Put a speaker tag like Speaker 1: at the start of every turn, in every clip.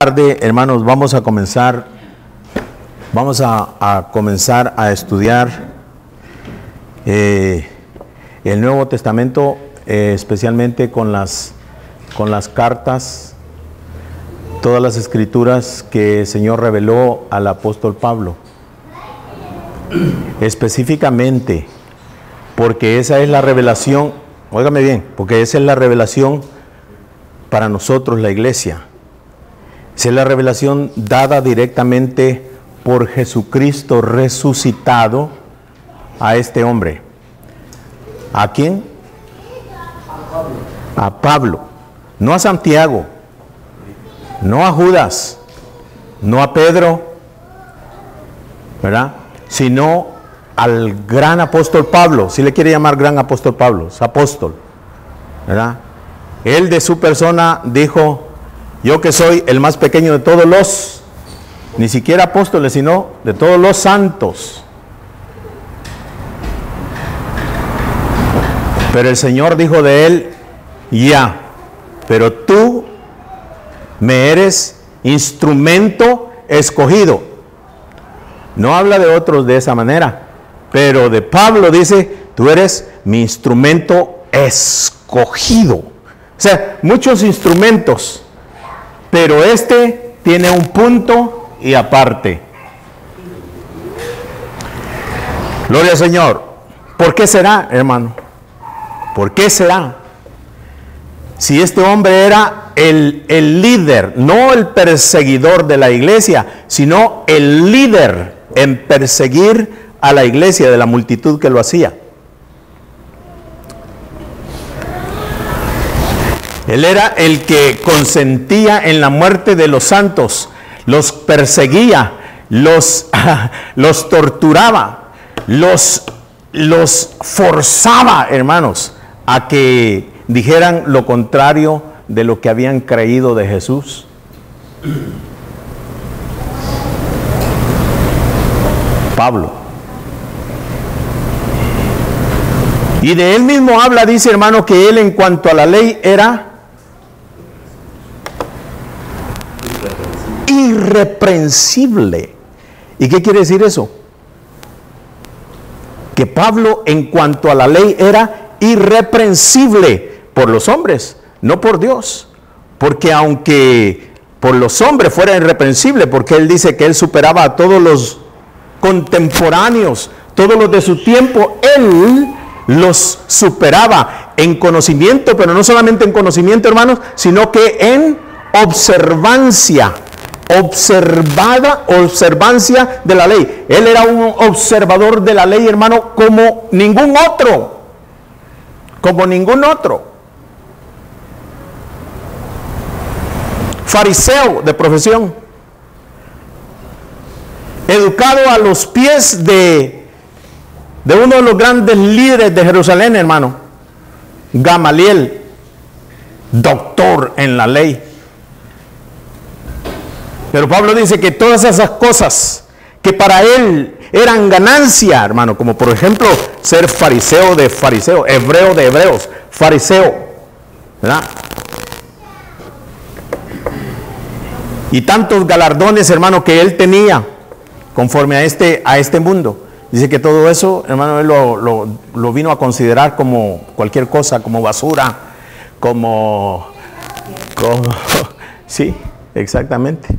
Speaker 1: tarde, hermanos, vamos a comenzar a estudiar el Nuevo Testamento, especialmente con las cartas, todas las escrituras que el Señor reveló al apóstol Pablo. Específicamente, porque esa es la revelación, óigame bien, porque esa es la revelación para nosotros, la iglesia. Esa es la revelación dada directamente por Jesucristo resucitado a este hombre. ¿A quién? A Pablo. No a Santiago, no a Judas, no a Pedro, ¿verdad? Sino al gran apóstol Pablo. Si le quiere llamar gran apóstol Pablo, es apóstol, ¿verdad? Él de su persona dijo: yo que soy el más pequeño de todos los, ni siquiera apóstoles, sino de todos los santos. Pero el Señor dijo de él: ya, pero tú me eres instrumento escogido. No habla de otros de esa manera, pero de Pablo dice: tú eres mi instrumento escogido. O sea, muchos instrumentos, pero este tiene un punto y aparte. Gloria al Señor. ¿Por qué será, hermano? ¿Por qué será? Si este hombre era el líder, no el perseguidor de la iglesia, sino el líder en perseguir a la iglesia de la multitud que lo hacía. Él era el que consentía en la muerte de los santos, los perseguía, los torturaba, los forzaba, hermanos, a que dijeran lo contrario de lo que habían creído de Jesús. Pablo. Y de él mismo habla, dice, hermano, que él en cuanto a la ley era irreprensible. ¿Y qué quiere decir eso? Que Pablo en cuanto a la ley era irreprensible por los hombres, no por Dios. Porque aunque por los hombres fuera irreprensible, porque él dice que él superaba a todos los contemporáneos, todos los de su tiempo, él los superaba en conocimiento, pero no solamente en conocimiento, hermanos, sino que en observancia. Observancia de la ley. Él era un observador de la ley, hermano, como ningún otro. Como ningún otro. Fariseo de profesión. Educado a los pies de uno de los grandes líderes de Jerusalén, hermano. Gamaliel, doctor en la ley. Pero Pablo dice que todas esas cosas que para él eran ganancia, hermano, como por ejemplo ser fariseo de fariseo, hebreo de hebreos, fariseo, ¿verdad? Y tantos galardones, hermano, que él tenía conforme a este mundo. Dice que todo eso, hermano, él lo vino a considerar como cualquier cosa, como basura, como sí, exactamente.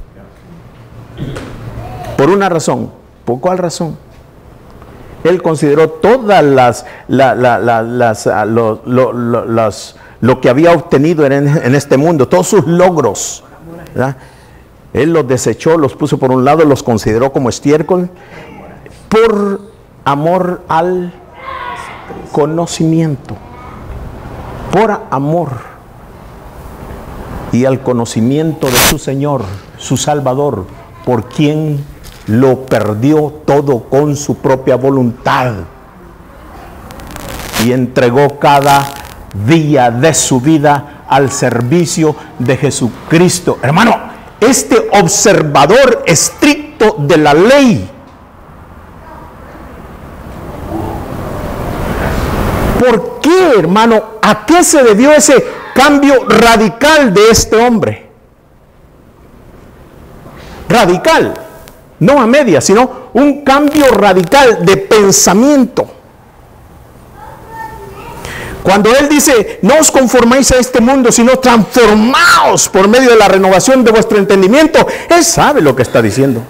Speaker 1: Por una razón. ¿Por cuál razón? Él consideró todas lo que había obtenido en este mundo, todos sus logros, ¿verdad? Él los desechó, los puso por un lado, los consideró como estiércol por amor al conocimiento, por amor y al conocimiento de su Señor, su Salvador, por quien lo perdió todo con su propia voluntad y entregó cada día de su vida al servicio de Jesucristo. Hermano, este observador estricto de la ley, ¿por qué, hermano? ¿A qué se debió ese cambio radical de este hombre? radical, no a medias, sino un cambio radical de pensamiento. Cuando Él dice, no os conforméis a este mundo, sino transformaos por medio de la renovación de vuestro entendimiento, Él sabe lo que está diciendo.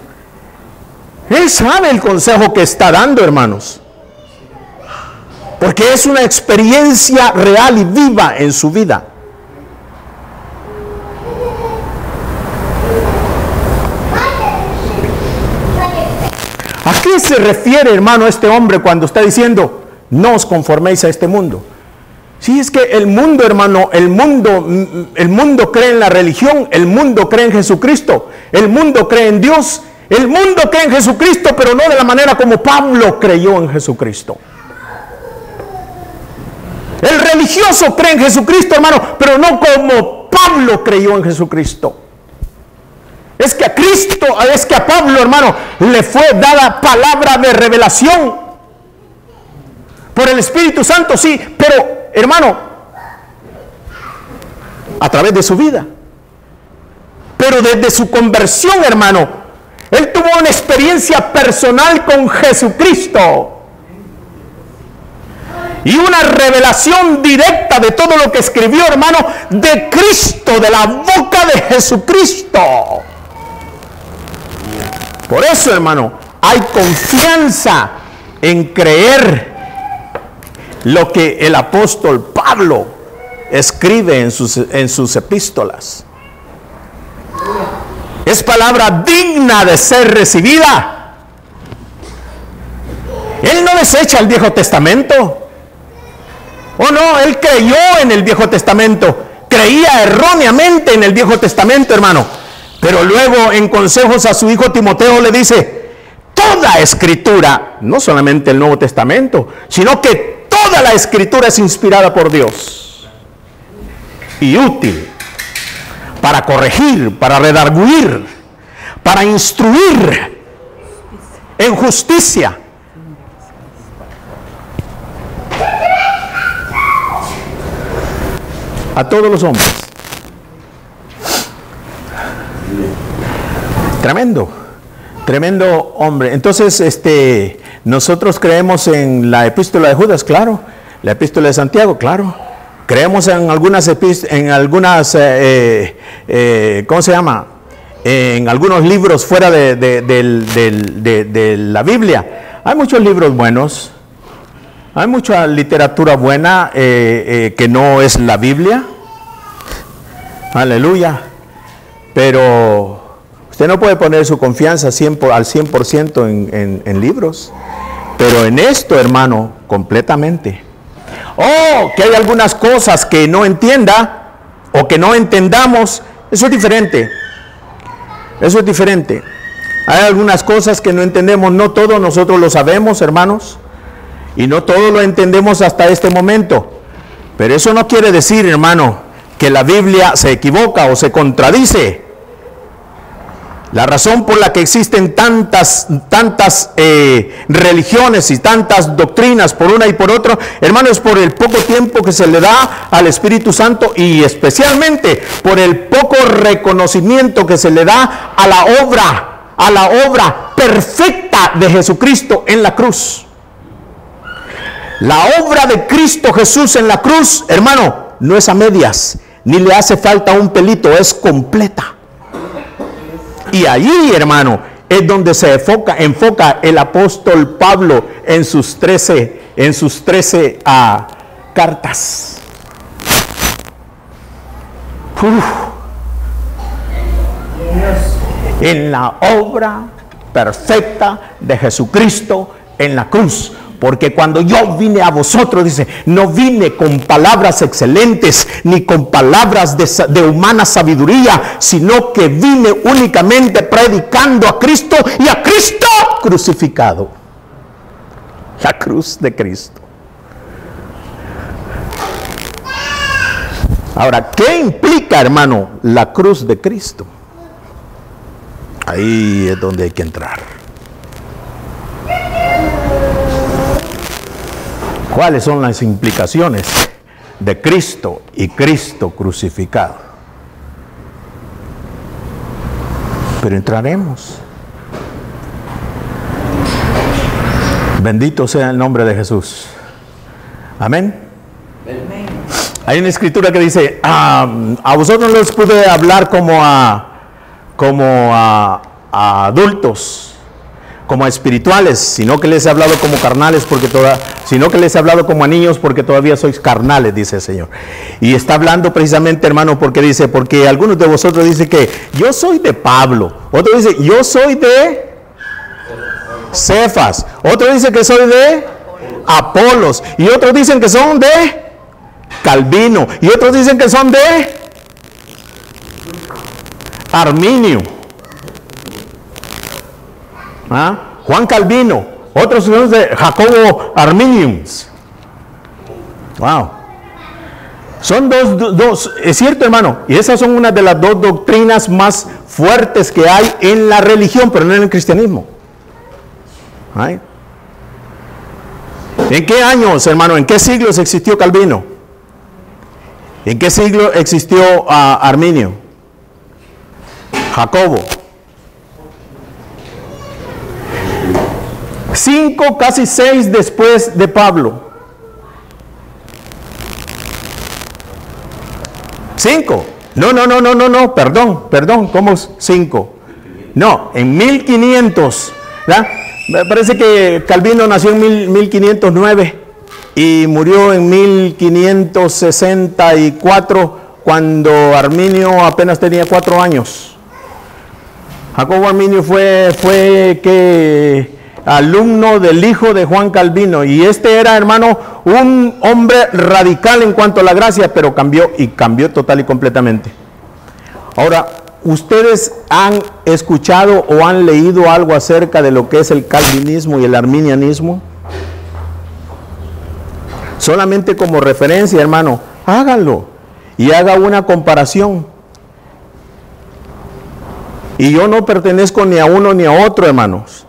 Speaker 1: Él sabe el consejo que está dando, hermanos. Porque es una experiencia real y viva en su vida. ¿A qué se refiere, hermano, este hombre cuando está diciendo, no os conforméis a este mundo? Sí, es que el mundo, hermano, el mundo cree en la religión, el mundo cree en Jesucristo, el mundo cree en Dios, el mundo cree en Jesucristo, pero no de la manera como Pablo creyó en Jesucristo. El religioso cree en Jesucristo, hermano, pero no como Pablo creyó en Jesucristo. Es que a Pablo, hermano, le fue dada palabra de revelación por el Espíritu Santo, sí, pero, hermano, a través de su vida. Pero desde su conversión, hermano, él tuvo una experiencia personal con Jesucristo. Y una revelación directa de todo lo que escribió, hermano, de Cristo, de la boca de Jesucristo. Por eso, hermano, hay confianza en creer lo que el apóstol Pablo escribe en sus epístolas. Es palabra digna de ser recibida. Él no desecha el Viejo Testamento. Oh no, él creyó en el Viejo Testamento. Creía erróneamente en el Viejo Testamento, hermano. Pero luego en consejos a su hijo Timoteo le dice, toda escritura, no solamente el Nuevo Testamento, sino que toda la escritura es inspirada por Dios y útil para corregir, para redarguir, para instruir en justicia. A todos los hombres. Tremendo hombre. Entonces, nosotros creemos en la epístola de Judas, claro. La epístola de Santiago, claro. Creemos en algunas ¿cómo se llama? En algunos libros fuera de la Biblia. Hay muchos libros buenos. Hay mucha literatura buena que no es la Biblia. Aleluya. Pero usted no puede poner su confianza al 100% en libros. Pero en esto, hermano, completamente. Oh, que hay algunas cosas que no entienda o que no entendamos. Eso es diferente. Eso es diferente. Hay algunas cosas que no entendemos. No todo nosotros lo sabemos, hermanos. Y no todo lo entendemos hasta este momento. Pero eso no quiere decir, hermano, que la Biblia se equivoca o se contradice. La razón por la que existen tantas religiones y tantas doctrinas por una y por otra, hermano, es por el poco tiempo que se le da al Espíritu Santo y especialmente por el poco reconocimiento que se le da a la obra perfecta de Jesucristo en la cruz. La obra de Cristo Jesús en la cruz, hermano, no es a medias, ni le hace falta un pelito, es completa. Y allí, hermano, es donde se enfoca el apóstol Pablo en sus 13 cartas. En la obra perfecta de Jesucristo en la cruz. Porque cuando yo vine a vosotros, dice, no vine con palabras excelentes, ni con palabras de humana sabiduría, sino que vine únicamente predicando a Cristo y a Cristo crucificado. La cruz de Cristo. Ahora, ¿qué implica, hermano, la cruz de Cristo? Ahí es donde hay que entrar. ¿Cuáles son las implicaciones de Cristo y Cristo crucificado? pero entraremos. Bendito sea el nombre de Jesús. Amén. Hay una escritura que dice, a vosotros no les pude hablar como a adultos, como a espirituales, sino que les he hablado como carnales, sino que les he hablado como a niños, porque todavía sois carnales, dice el Señor. Y está hablando precisamente, hermano, porque dice, porque algunos de vosotros dicen que yo soy de Pablo, otro dice, yo soy de Cefas, otro dice que soy de Apolos, y otros dicen que son de Calvino, y otros dicen que son de Arminio, Juan Calvino, otros son de Jacobo Arminius. Wow. Son dos, es cierto, hermano, y esas son una de las dos doctrinas más fuertes que hay en la religión, pero no en el cristianismo. ¿Ay? ¿En qué años, hermano, en qué siglos existió Calvino? ¿En qué siglo existió Arminio? Jacobo. 5, casi 6 después de Pablo. 5. No, perdón, ¿cómo es 5? No, en 1500, ¿verdad? Me parece que Calvino nació en 1509 y murió en 1564, cuando Arminio apenas tenía 4 años. Jacobo Arminio fue alumno del hijo de Juan Calvino, y este era, hermano, un hombre radical en cuanto a la gracia, pero cambió total y completamente. Ahora, ¿ustedes han escuchado o han leído algo acerca de lo que es el calvinismo y el arminianismo? Solamente como referencia, hermano, háganlo y haga una comparación. Y yo no pertenezco ni a uno ni a otro, hermanos.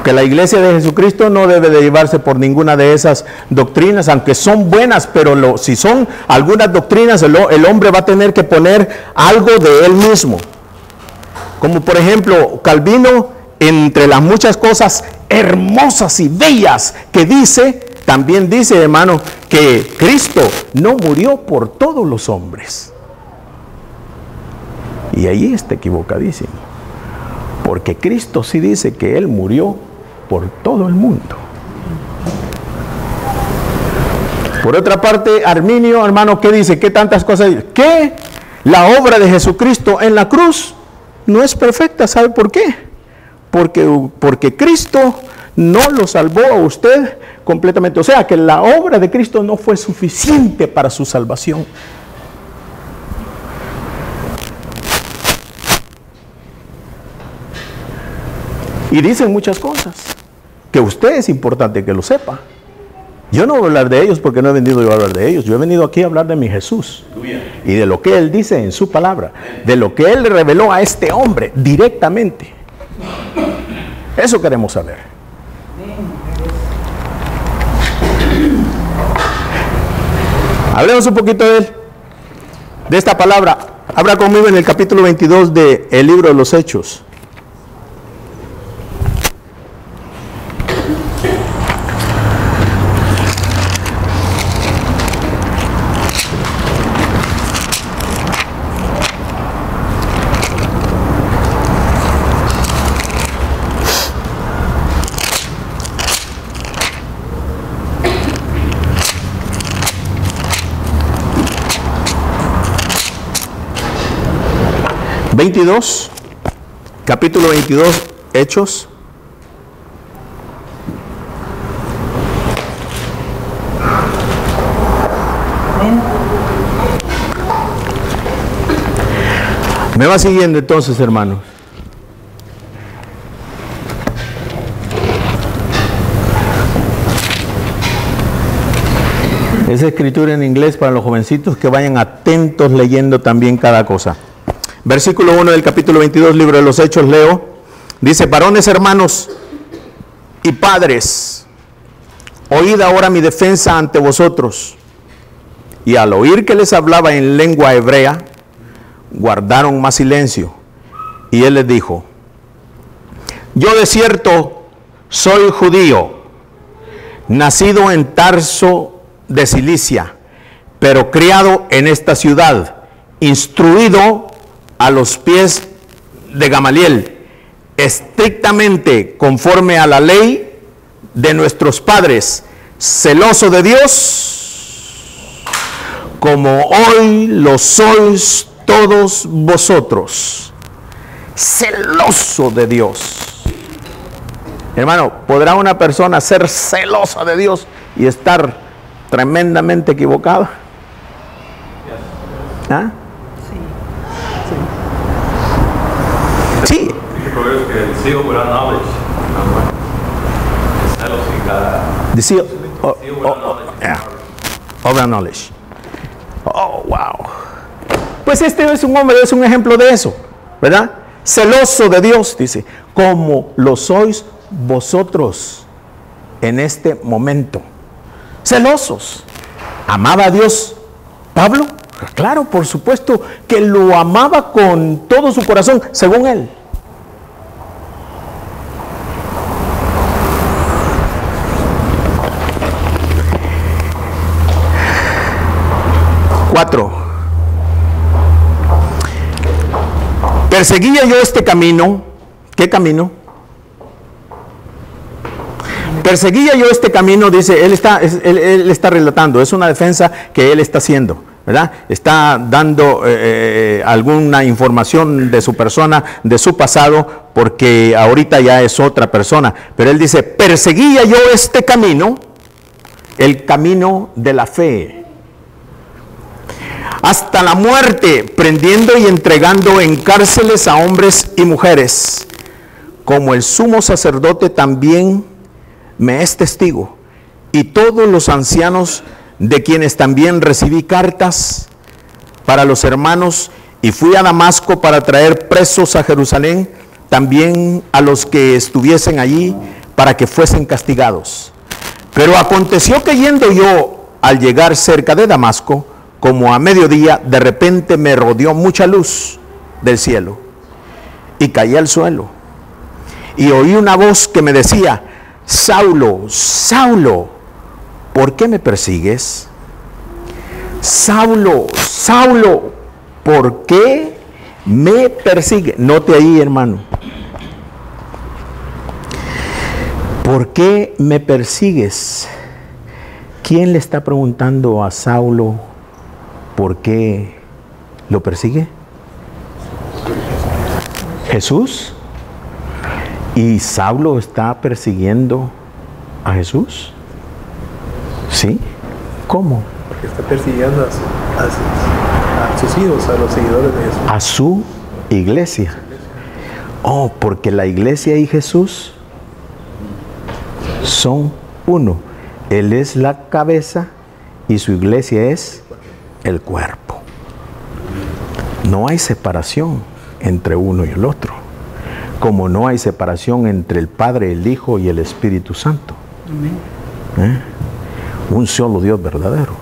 Speaker 1: Que la iglesia de Jesucristo no debe de llevarse por ninguna de esas doctrinas, aunque son buenas, pero si son algunas doctrinas, el hombre va a tener que poner algo de él mismo. Como por ejemplo, Calvino, entre las muchas cosas hermosas y bellas que dice, también dice, hermano, que Cristo no murió por todos los hombres. Y ahí está equivocadísimo, porque Cristo sí dice que Él murió por todo el mundo. Por otra parte, Arminio, hermano, ¿qué dice? ¿Qué tantas cosas dice? Que la obra de Jesucristo en la cruz no es perfecta. ¿Sabe por qué? Porque Cristo no lo salvó a usted completamente. O sea, que la obra de Cristo no fue suficiente para su salvación. Y dicen muchas cosas que usted es importante que lo sepa. Yo no voy a hablar de ellos porque no he venido yo a hablar de ellos. Yo he venido aquí a hablar de mi Jesús y de lo que Él dice en su palabra, de lo que Él le reveló a este hombre directamente. Eso queremos saber. Hablemos un poquito de Él, de esta palabra. Abra conmigo en el capítulo 22 del libro de los Hechos. Capítulo 22, Hechos. Me va siguiendo entonces, hermanos. Esa escritura en inglés para los jovencitos que vayan atentos leyendo también cada cosa. Versículo 1 del capítulo 22, libro de los Hechos, leo. Dice: varones, hermanos y padres, oíd ahora mi defensa ante vosotros. Y al oír que les hablaba en lengua hebrea, guardaron más silencio. Y él les dijo: yo de cierto soy judío, nacido en Tarso de Cilicia, pero criado en esta ciudad, instruido a los pies de Gamaliel, estrictamente conforme a la ley de nuestros padres, celoso de Dios, como hoy lo sois todos vosotros. Celoso de Dios. Hermano, ¿podrá una persona ser celosa de Dios y estar tremendamente equivocada? ¿Ah? Sí. Sí. The seal of knowledge. Oh, wow. Pues este es un hombre, es un ejemplo de eso, ¿verdad? Celoso de Dios, dice, como lo sois vosotros en este momento. Celosos. ¿Amaba a Dios Pablo? Claro, por supuesto que lo amaba con todo su corazón, según él. Perseguía yo este camino. ¿Qué camino? Perseguía yo este camino, dice, él está relatando, es una defensa que él está haciendo, ¿verdad? Está dando alguna información de su persona, de su pasado, porque ahorita ya es otra persona. Pero él dice, perseguía yo este camino, el camino de la fe, hasta la muerte, prendiendo y entregando en cárceles a hombres y mujeres, como el sumo sacerdote también me es testigo, y todos los ancianos, de quienes también recibí cartas para los hermanos, y fui a Damasco para traer presos a Jerusalén, también a los que estuviesen allí, para que fuesen castigados. Pero aconteció que yendo yo al llegar cerca de Damasco, como a mediodía, de repente me rodeó mucha luz del cielo, y caí al suelo, y oí una voz que me decía: Saulo, Saulo, ¿por qué me persigues? Saulo, Saulo, ¿por qué me persigues? Note ahí, hermano. ¿Por qué me persigues? ¿Quién le está preguntando a Saulo por qué lo persigue? Jesús. ¿Y Saulo está persiguiendo a Jesús? ¿Sí? ¿Cómo?
Speaker 2: Porque está persiguiendo a sus hijos, a los seguidores de Jesús.
Speaker 1: A su iglesia. Oh, porque la iglesia y Jesús son uno. Él es la cabeza y su iglesia es el cuerpo. No hay separación entre uno y el otro, como no hay separación entre el Padre, el Hijo y el Espíritu Santo. Amén. Un solo Dios verdadero.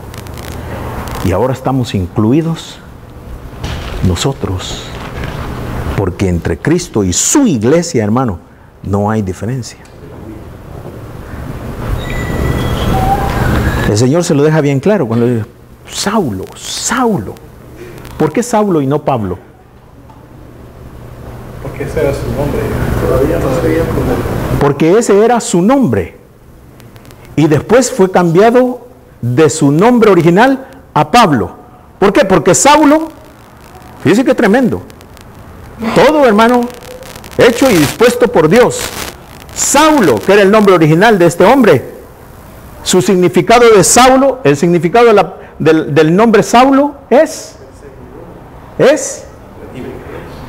Speaker 1: Y ahora estamos incluidos nosotros, porque entre Cristo y su iglesia, hermano, no hay diferencia. El Señor se lo deja bien claro cuando dice: Saulo, Saulo. ¿Por qué Saulo y no Pablo?
Speaker 2: Porque ese era su nombre. Todavía no sabían cómo.
Speaker 1: Porque ese era su nombre. Y después fue cambiado de su nombre original a Pablo. ¿Por qué? Porque Saulo, fíjense qué tremendo. Todo, hermano, hecho y dispuesto por Dios. Saulo, que era el nombre original de este hombre, su significado de Saulo, el significado del nombre Saulo es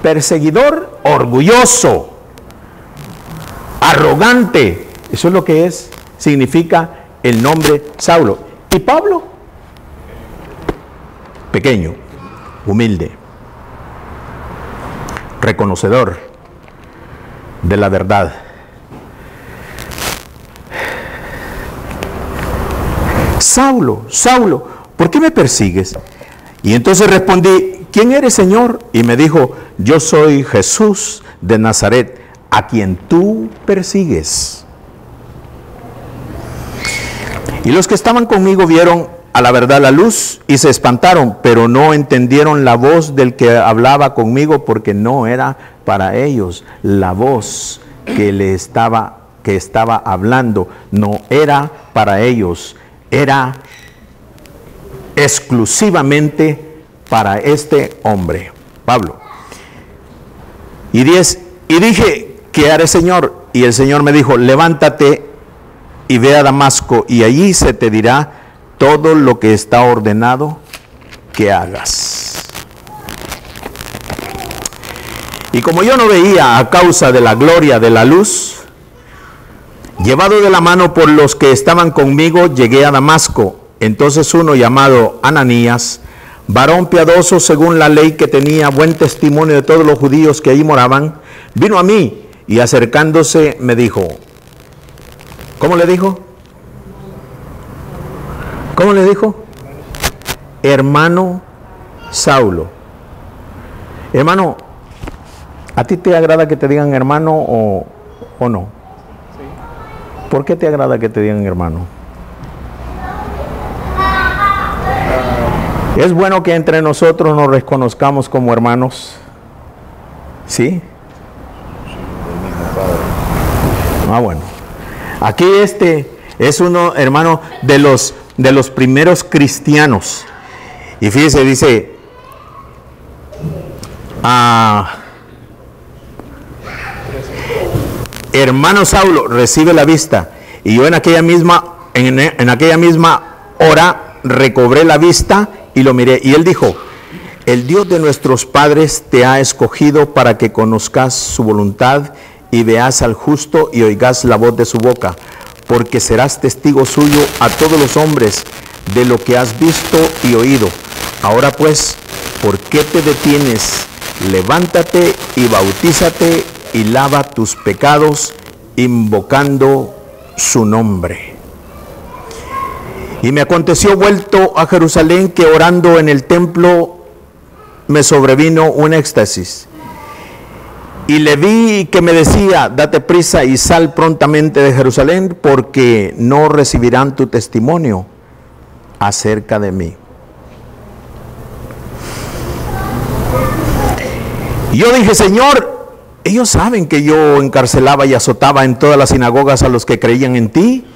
Speaker 1: perseguidor, orgulloso, arrogante. Eso es lo que significa el nombre Saulo. ¿Y Pablo? Pequeño, humilde, reconocedor de la verdad. Saulo, Saulo, ¿por qué me persigues? Y entonces respondí: ¿quién eres, Señor? Y me dijo, yo soy Jesús de Nazaret, a quien tú persigues. Y los que estaban conmigo vieron a la verdad la luz y se espantaron, pero no entendieron la voz del que hablaba conmigo, porque no era para ellos la voz que estaba hablando, no era para ellos, era exclusivamente para este hombre, Pablo. Y dije, ¿qué haré, Señor? Y el Señor me dijo, levántate y ve a Damasco, y allí se te dirá todo lo que está ordenado que hagas. Y como yo no veía a causa de la gloria de la luz, llevado de la mano por los que estaban conmigo, llegué a Damasco. Entonces uno llamado Ananías, varón piadoso según la ley, que tenía buen testimonio de todos los judíos que allí moraban, vino a mí y acercándose me dijo, ¿cómo le dijo? ¿Cómo le dijo? Hermano Saulo. Hermano, ¿a ti te agrada que te digan hermano o no? Sí. ¿Por qué te agrada que te digan hermano? ¿Es bueno que entre nosotros nos reconozcamos como hermanos? ¿Sí? Ah, bueno. Aquí es uno, hermano, de los primeros cristianos. Y fíjese, dice, hermano Saulo, recibe la vista. Y yo en aquella misma hora recobré la vista y lo miré. Y él dijo, el Dios de nuestros padres te ha escogido para que conozcas su voluntad y veas al justo y oigas la voz de su boca, porque serás testigo suyo a todos los hombres de lo que has visto y oído. Ahora pues, ¿por qué te detienes? Levántate y bautízate y lava tus pecados, invocando su nombre. Y me aconteció vuelto a Jerusalén que orando en el templo me sobrevino un éxtasis. Y le vi que me decía, date prisa y sal prontamente de Jerusalén, porque no recibirán tu testimonio acerca de mí. Y yo dije, Señor, ellos saben que yo encarcelaba y azotaba en todas las sinagogas a los que creían en ti.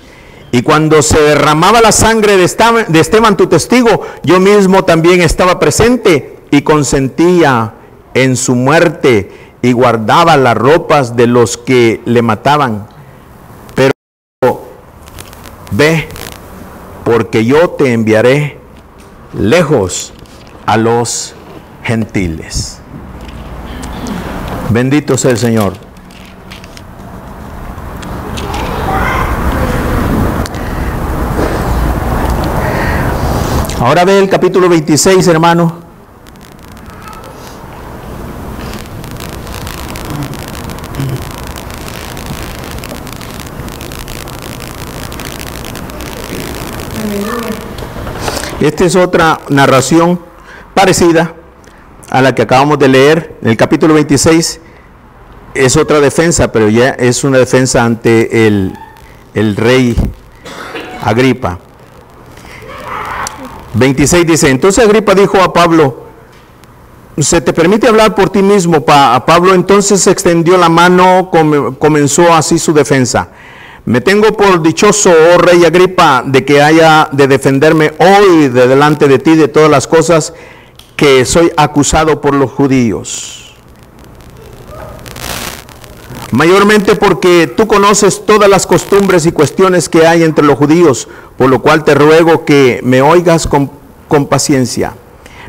Speaker 1: Y cuando se derramaba la sangre de Esteban, tu testigo, yo mismo también estaba presente y consentía en su muerte y guardaba las ropas de los que le mataban. Pero ve, porque yo te enviaré lejos a los gentiles. Bendito sea el Señor. Ahora ve el capítulo 26, hermano. Esta es otra narración parecida a la que acabamos de leer. En el capítulo 26 es otra defensa, pero ya es una defensa ante el rey Agripa. 26 dice, entonces Agripa dijo a Pablo, ¿se te permite hablar por ti mismo? Pablo entonces extendió la mano, comenzó así su defensa. Me tengo por dichoso, oh rey Agripa, de que haya de defenderme hoy de delante de ti de todas las cosas que soy acusado por los judíos. Mayormente porque tú conoces todas las costumbres y cuestiones que hay entre los judíos, por lo cual te ruego que me oigas con paciencia.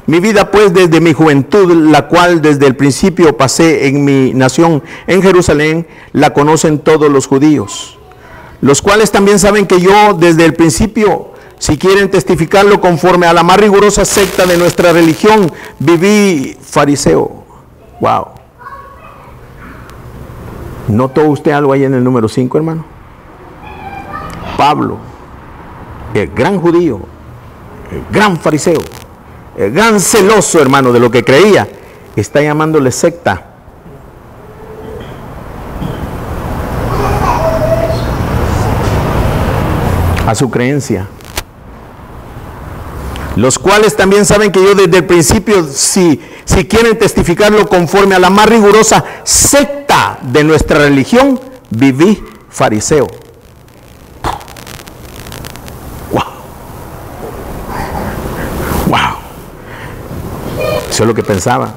Speaker 1: Mi vida pues desde mi juventud, la cual desde el principio pasé en mi nación en Jerusalén, la conocen todos los judíos, los cuales también saben que yo desde el principio, si quieren testificarlo conforme a la más rigurosa secta de nuestra religión, viví fariseo. Wow. ¿Notó usted algo ahí en el número 5, hermano? Pablo, el gran judío, el gran fariseo, gran celoso, hermano, de lo que creía, está llamándole secta. A su creencia. Los cuales también saben que yo desde el principio, si quieren testificarlo conforme a la más rigurosa secta de nuestra religión, viví fariseo. Wow. Wow. Eso es lo que pensaba.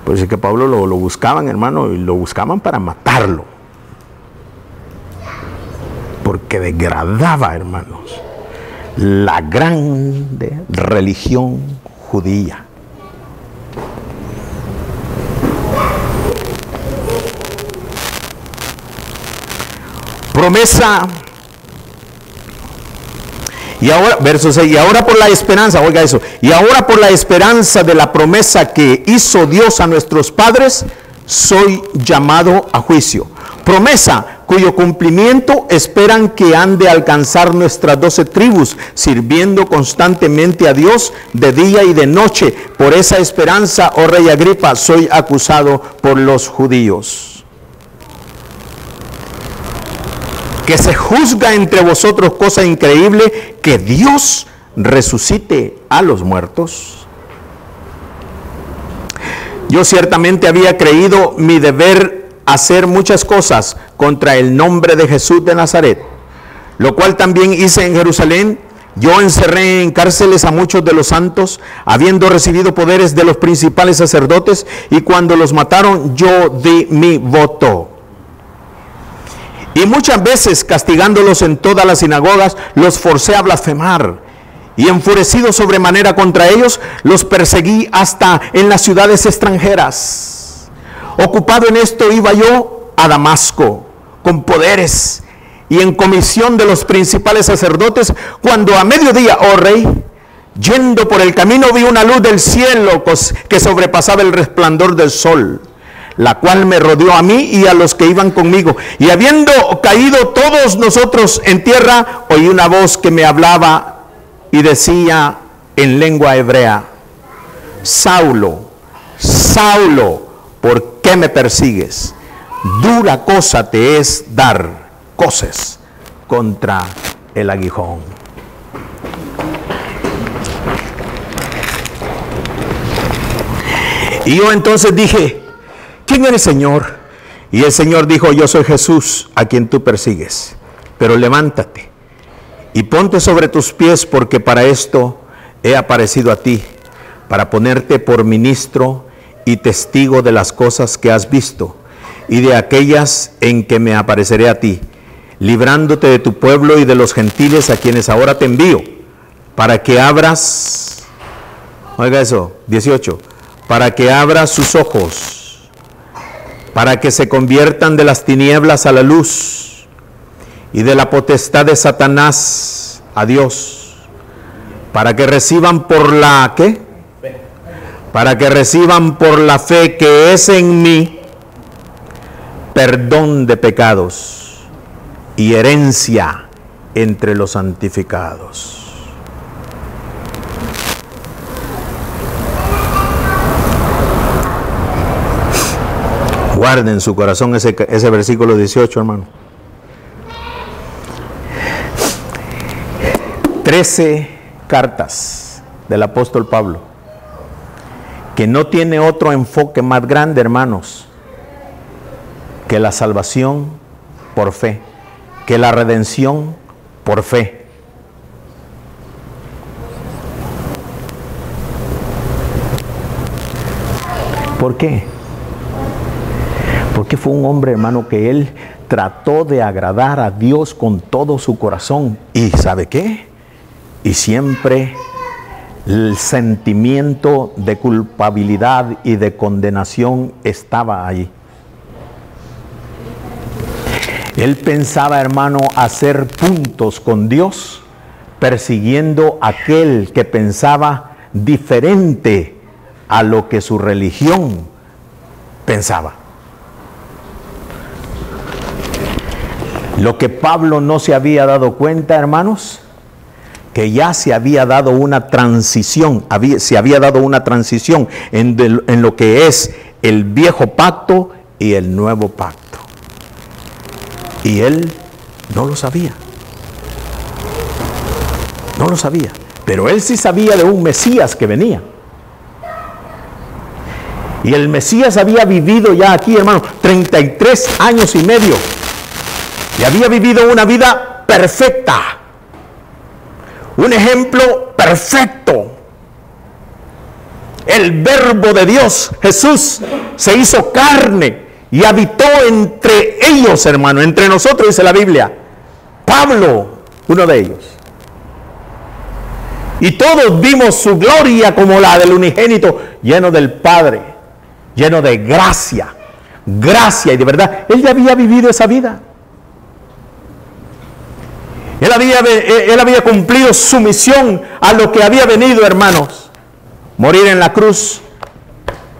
Speaker 1: Pues es que Pablo lo buscaban, hermano, y lo buscaban para matarlo. Porque degradaba, hermanos, la grande religión judía. Promesa. Y ahora, verso 6, y ahora por la esperanza, oiga eso, y ahora por la esperanza de la promesa que hizo Dios a nuestros padres, soy llamado a juicio. Promesa cuyo cumplimiento esperan que han de alcanzar nuestras 12 tribus, sirviendo constantemente a Dios de día y de noche. Por esa esperanza, oh rey Agripa, soy acusado por los judíos. Que se juzga entre vosotros cosa increíble, que Dios resucite a los muertos. Yo ciertamente había creído mi deber hacer muchas cosas contra el nombre de Jesús de Nazaret, lo cual también hice en Jerusalén. Yo encerré en cárceles a muchos de los santos, habiendo recibido poderes de los principales sacerdotes, y cuando los mataron yo di mi voto. Y muchas veces, castigándolos en todas las sinagogas, los forcé a blasfemar. Y enfurecido sobremanera contra ellos, los perseguí hasta en las ciudades extranjeras. Ocupado en esto iba yo a Damasco, con poderes y en comisión de los principales sacerdotes, cuando a mediodía, oh rey, yendo por el camino vi una luz del cielo que sobrepasaba el resplandor del sol, la cual me rodeó a mí y a los que iban conmigo. Y habiendo caído todos nosotros en tierra, oí una voz que me hablaba y decía en lengua hebrea: Saulo, Saulo, ¿por qué me persigues? Dura cosa te es dar coces contra el aguijón. Y yo entonces dije: ¿quién eres, Señor? Y el Señor dijo: yo soy Jesús, a quien tú persigues. Pero levántate y ponte sobre tus pies, porque para esto he aparecido a ti, para ponerte por ministro y testigo de las cosas que has visto y de aquellas en que me apareceré a ti, librándote de tu pueblo y de los gentiles a quienes ahora te envío, para que abras, oiga eso, 18, para que abras sus ojos, para que se conviertan de las tinieblas a la luz y de la potestad de Satanás a Dios, para que reciban por la, ¿qué? Para que reciban por la fe que es en mí perdón de pecados y herencia entre los santificados. Guarden en su corazón ese versículo 18, hermano. 13 cartas del apóstol Pablo, que no tiene otro enfoque más grande, hermanos, que la salvación por fe, que la redención por fe. ¿Por qué? Porque fue un hombre, hermano, que él trató de agradar a Dios con todo su corazón. ¿Y sabe qué? Y siempre el sentimiento de culpabilidad y de condenación estaba ahí. Él pensaba, hermano, hacer puntos con Dios, persiguiendo a aquel que pensaba diferente a lo que su religión pensaba. Lo que Pablo no se había dado cuenta, hermanos, que ya se había dado una transición, se había dado una transición en lo que es el viejo pacto y el nuevo pacto. Y él no lo sabía. No lo sabía. Pero él sí sabía de un Mesías que venía. Y el Mesías había vivido ya aquí, hermano, 33 años y medio. Y había vivido una vida perfecta. Un ejemplo perfecto. El Verbo de Dios, Jesús, se hizo carne y habitó entre ellos, hermano, entre nosotros, dice la Biblia. Pablo, uno de ellos. Y todos vimos su gloria como la del unigénito, lleno del Padre, lleno de gracia, gracia y de verdad. Él ya había vivido esa vida. Él había cumplido su misión a lo que había venido, hermanos. Morir en la cruz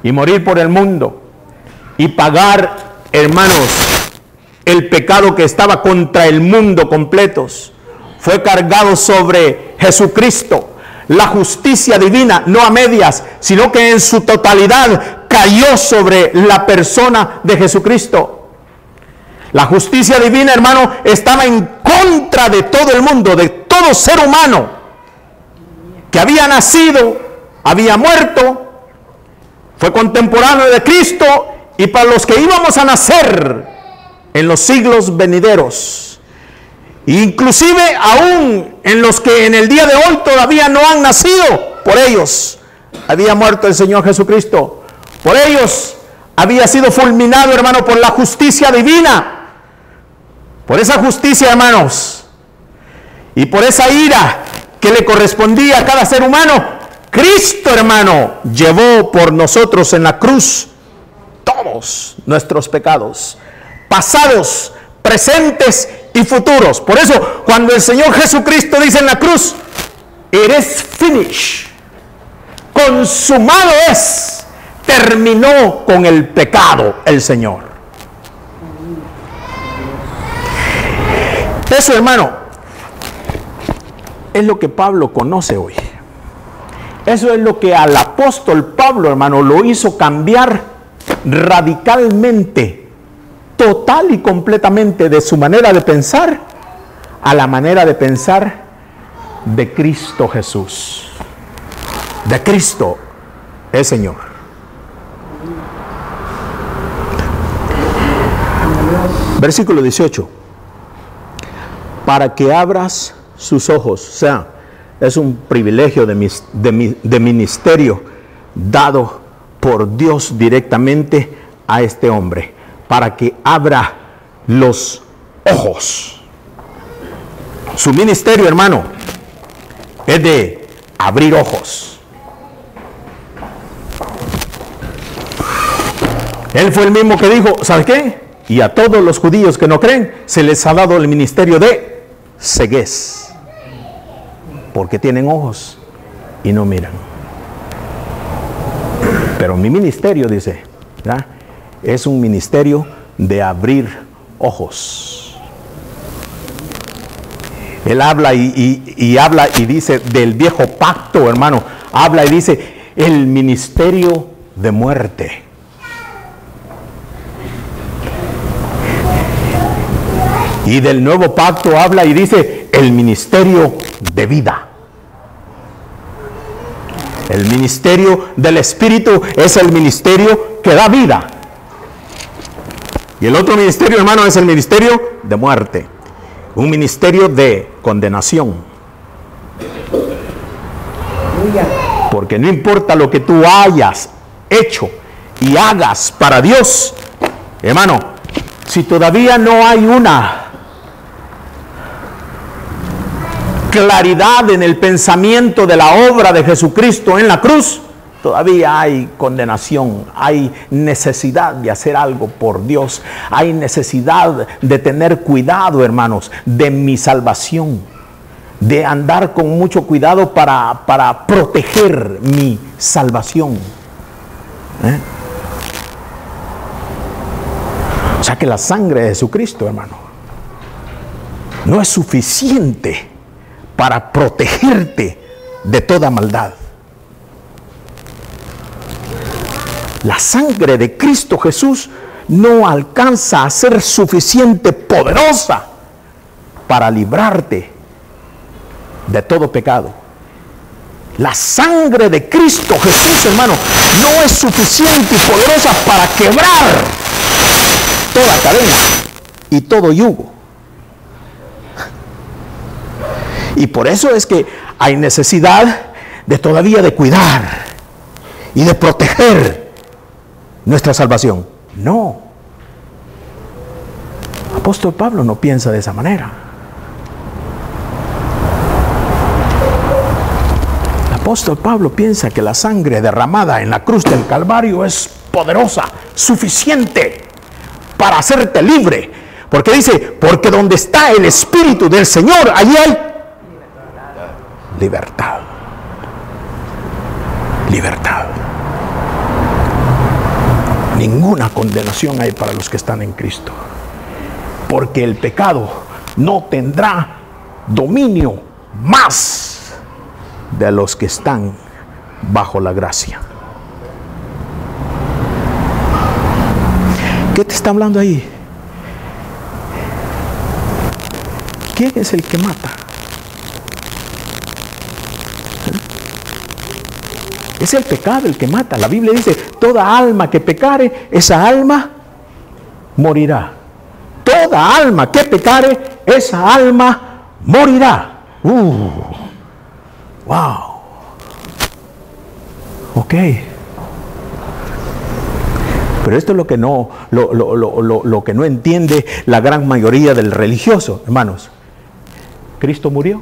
Speaker 1: y morir por el mundo y pagar, hermanos, el pecado que estaba contra el mundo completos. Fue cargado sobre Jesucristo. La justicia divina, no a medias, sino que en su totalidad cayó sobre la persona de Jesucristo. La justicia divina, hermano, estaba en contra de todo el mundo, de todo ser humano que había nacido, había muerto, fue contemporáneo de Cristo y para los que íbamos a nacer en los siglos venideros. Inclusive aún en los que en el día de hoy todavía no han nacido, por ellos había muerto el Señor Jesucristo. Por ellos había sido fulminado, hermano, por la justicia divina. Por esa justicia, hermanos, y por esa ira que le correspondía a cada ser humano, Cristo, hermano, llevó por nosotros en la cruz todos nuestros pecados, pasados, presentes y futuros. Por eso, cuando el Señor Jesucristo dice en la cruz, "It is finished", consumado es, terminó con el pecado el Señor. Eso, hermano, es lo que Pablo conoce hoy. Eso es lo que al apóstol Pablo, hermano, lo hizo cambiar radicalmente, total y completamente de su manera de pensar a la manera de pensar de Cristo Jesús. De Cristo el Señor. Versículo 18. Para que abras sus ojos. O sea, es un privilegio de ministerio dado por Dios directamente a este hombre. Para que abra los ojos. Su ministerio, hermano, es de abrir ojos. Él fue el mismo que dijo, ¿sabe qué? Y a todos los judíos que no creen, se les ha dado el ministerio de ceguez. Porque tienen ojos y no miran. Pero mi ministerio, dice, ¿verdad?, es un ministerio de abrir ojos. Él habla y habla y dice del viejo pacto, hermano. Habla y dice el ministerio de muerte. Y del nuevo pacto habla y dice el ministerio de vida. El ministerio del Espíritu es el ministerio que da vida. Y el otro ministerio, hermano, es el ministerio de muerte. Un ministerio de condenación. Porque no importa lo que tú hayas hecho y hagas para Dios, hermano, si todavía no hay una claridad en el pensamiento de la obra de Jesucristo en la cruz, todavía hay condenación, hay necesidad de hacer algo por Dios, hay necesidad de tener cuidado, hermanos, de mi salvación, de andar con mucho cuidado para proteger mi salvación. O sea que la sangre de Jesucristo, hermano, no es suficiente para protegerte de toda maldad. La sangre de Cristo Jesús no alcanza a ser suficiente poderosa para librarte de todo pecado. La sangre de Cristo Jesús, hermano, no es suficiente y poderosa para quebrar toda cadena y todo yugo. Y por eso es que hay necesidad de todavía de cuidar y de proteger nuestra salvación. No. Apóstol Pablo no piensa de esa manera. El apóstol Pablo piensa que la sangre derramada en la cruz del Calvario es poderosa, suficiente para hacerte libre. Porque dice, porque donde está el Espíritu del Señor, allí hay libertad. Libertad. Ninguna condenación hay para los que están en Cristo. Porque el pecado no tendrá dominio más de los que están bajo la gracia. ¿Qué te está hablando ahí? ¿Quién es el que mata? Es el pecado el que mata. La Biblia dice, toda alma que pecare, esa alma morirá. Toda alma que pecare, esa alma morirá. Wow. Ok. Pero esto es lo que no, lo que no entiende la gran mayoría del religioso, hermanos. Cristo murió.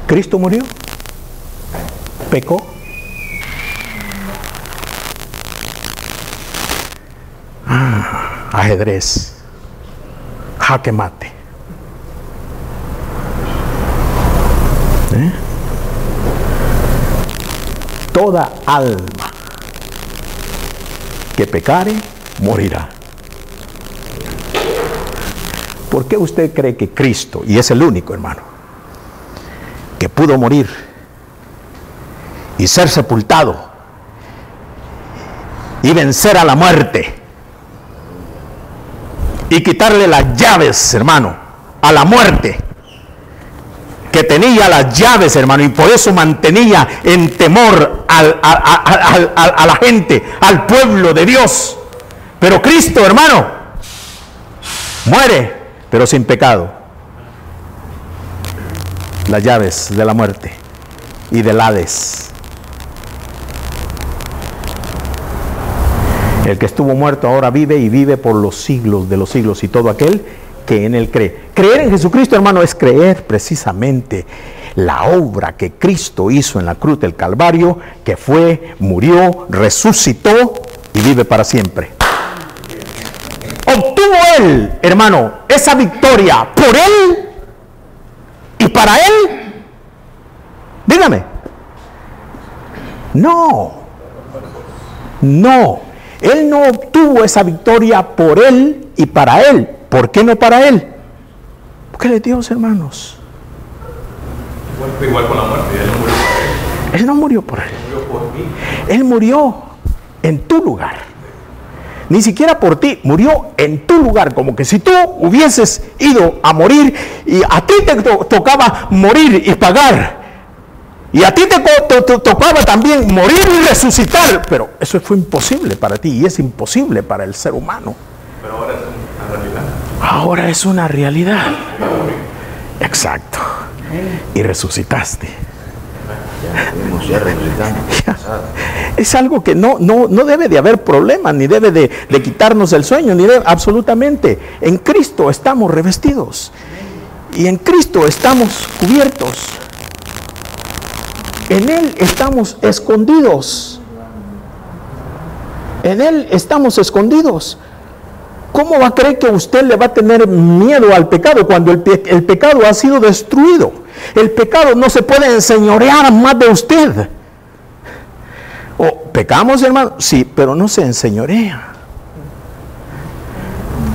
Speaker 1: Cristo murió. Pecó. Ajedrez. Jaque mate. Toda alma que pecare, morirá. ¿Por qué usted cree que Cristo, y es el único, hermano, que pudo morir y ser sepultado y vencer a la muerte y quitarle las llaves, hermano, a la muerte, que tenía las llaves, hermano, y por eso mantenía en temor a la gente, al pueblo de Dios? Pero Cristo, hermano, muere, pero sin pecado. Las llaves de la muerte y del Hades. El que estuvo muerto ahora vive y vive por los siglos de los siglos, y todo aquel que en él cree. Creer en Jesucristo, hermano, es creer precisamente la obra que Cristo hizo en la cruz del Calvario, que fue, murió, resucitó y vive para siempre. Obtuvo él, hermano, esa victoria por él y para él. Dígame. No. No. Él no obtuvo esa victoria por él y para él. ¿Por qué no para él? Porque él es Dios, hermanos.
Speaker 3: Igual con la muerte, él no murió por él.
Speaker 1: Él no murió por él.
Speaker 3: Él murió por mí.
Speaker 1: Él murió en tu lugar. Ni siquiera por ti, murió en tu lugar. Como que si tú hubieses ido a morir y a ti te tocaba morir y pagar. Y a ti te tocaba también morir y resucitar. Pero eso fue imposible para ti y es imposible para el ser humano.
Speaker 3: Pero ahora es una realidad.
Speaker 1: Ahora es una realidad. Exacto. Y resucitaste. Es algo que no debe de haber problema, ni debe de quitarnos el sueño, ni debe, absolutamente. En Cristo estamos revestidos. Y en Cristo estamos cubiertos. En Él estamos escondidos. En Él estamos escondidos. ¿Cómo va a creer que usted le va a tener miedo al pecado cuando el pecado ha sido destruido? El pecado no se puede enseñorear más de usted. ¿Pecamos, hermano? Sí, pero no se enseñorea.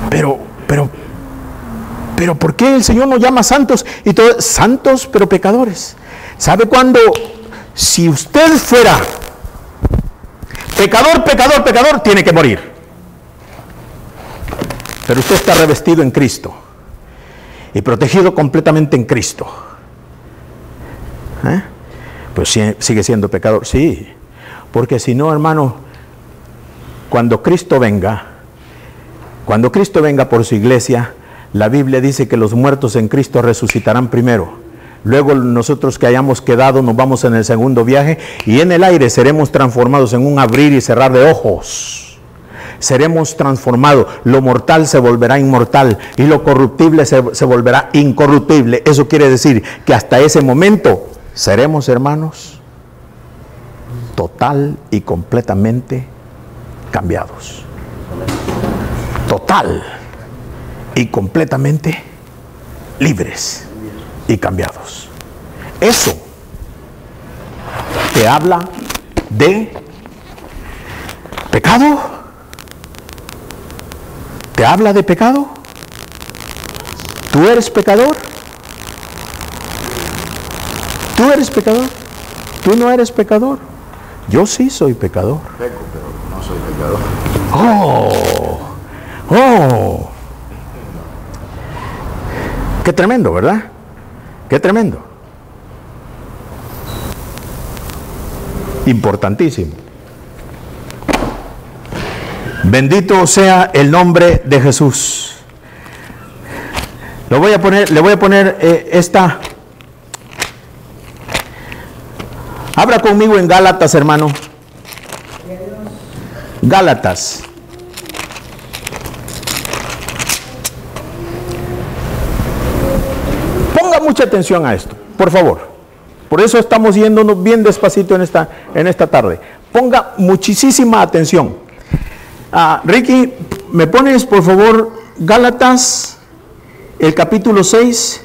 Speaker 1: Pero Pero ¿por qué el Señor nos llama santos? Y todos santos, pero pecadores. ¿Sabe cuándo? Si usted fuera pecador, pecador, pecador, tiene que morir. Pero usted está revestido en Cristo y protegido completamente en Cristo. Pues sigue siendo pecador, sí. Porque si no, hermano, cuando Cristo venga por su iglesia, la Biblia dice que los muertos en Cristo resucitarán primero. Luego nosotros que hayamos quedado nos vamos en el segundo viaje y en el aire seremos transformados en un abrir y cerrar de ojos. Seremos transformados. Lo mortal se volverá inmortal y lo corruptible se volverá incorruptible. Eso quiere decir que hasta ese momento seremos, hermanos, total y completamente cambiados. Total y completamente libres y cambiados. Eso te habla de pecado. ¿Te habla de pecado? ¿Tú eres pecador? ¿Tú eres pecador? ¿Tú no eres pecador? Yo sí soy pecador.
Speaker 3: Peco, pero no soy pecador.
Speaker 1: Oh. Qué tremendo, ¿verdad? Qué tremendo. Importantísimo. Bendito sea el nombre de Jesús. Le voy a poner esta. Abra conmigo en Gálatas, hermano. Gálatas. Ponga mucha atención a esto, por favor. Por eso estamos yéndonos bien despacito en esta tarde. Ponga muchísima atención. Ricky, ¿me pones por favor Gálatas, el capítulo 6,